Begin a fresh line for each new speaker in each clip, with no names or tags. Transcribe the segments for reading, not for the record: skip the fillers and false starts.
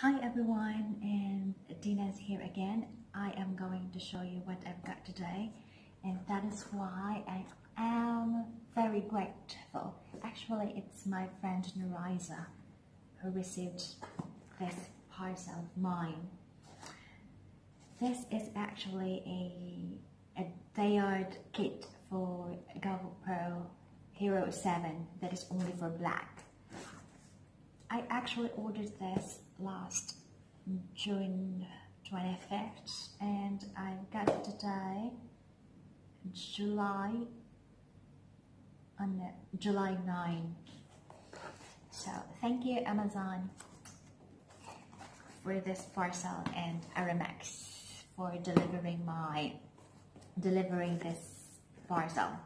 Hi everyone, and Dina's here again. I am going to show you what I've got today, and that is why I am very grateful. Actually, it's my friend Narisa who received this parcel of mine. This is actually a Deyard kit for GoPro Hero 7 that is only for black. I actually ordered this last June 25th and I got it today, July 9. So thank you Amazon for this parcel and Aramex for delivering this parcel.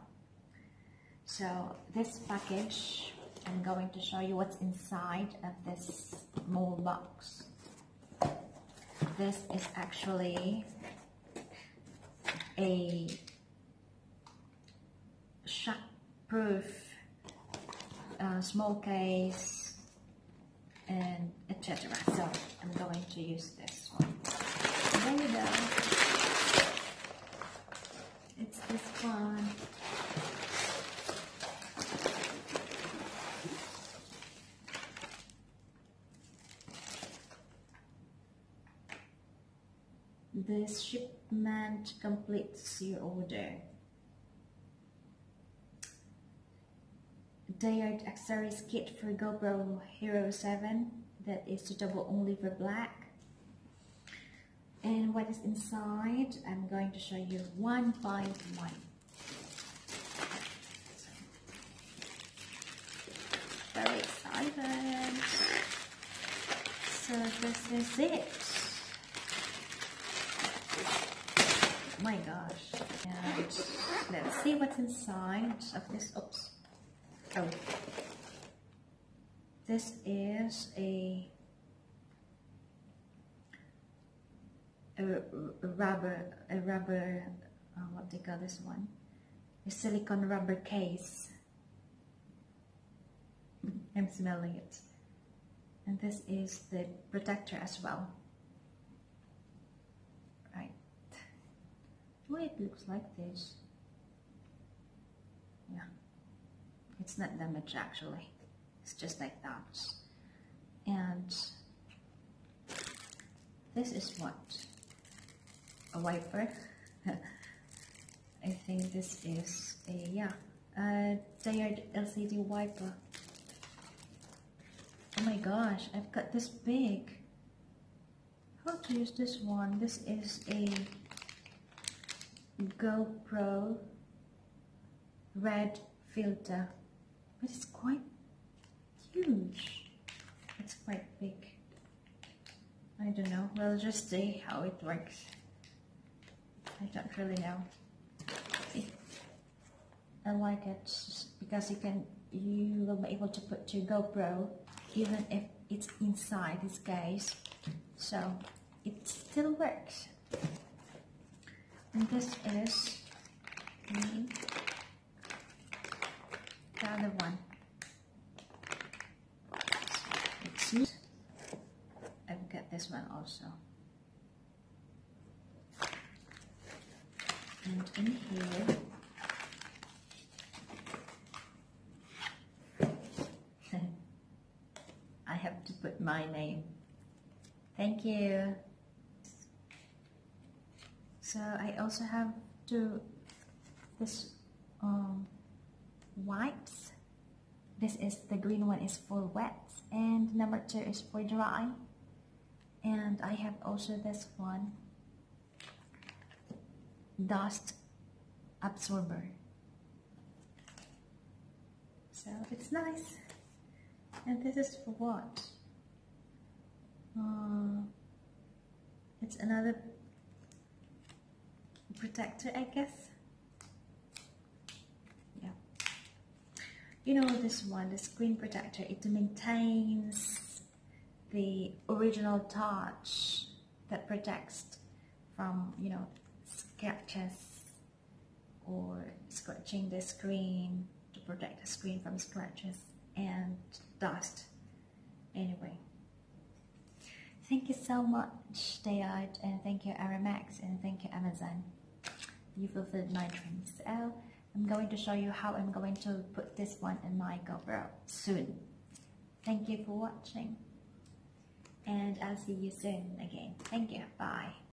So this package, I'm going to show you what's inside of this small box. This is actually a shockproof small case and etc. So I'm going to use this one. There you go. It's this one. This shipment completes your order. Deyard Accesories kit for GoPro Hero 7 that is suitable only for black. And what is inside, I'm going to show you one by one. Very excited. So this is it. My gosh. And let's see what's inside of this. Oops. Oh. This is a rubber, what do you call this one? A silicone rubber case. I'm smelling it. And this is the protector as well. Right. Well, it looks like this. Yeah. It's not damaged actually. It's just like that. And this is what? A wiper. I think this is a Deyard LCD Wiper. Oh my gosh, I've got this big. How to use this one? This is a GoPro Red Filter, but it's quite huge. It's quite big. I don't know. We'll just see how it works. I don't really know. See, I like it because you will be able to put your GoPro even if it's inside this case, so it still works. And this is the other one. I've got this one also. And in here, I have to put my name. Thank you. So I also have this wipes. This is the green one is for wet and number 2 is for dry. And I have also this one, dust absorber. So it's nice. And this is for what? It's another protector, I guess. Yeah. You know this one, the screen protector, it maintains the original touch that protects from, you know, scratches or scratching the screen, to protect the screen from scratches and dust. Anyway, Thank you so much, Deyard, and thank you, Arimax, and thank you, Amazon. You fulfilled my dreams. So I'm going to show you how I'm going to put this one in my GoPro soon. Thank you for watching, and I'll see you soon again. Thank you. Bye.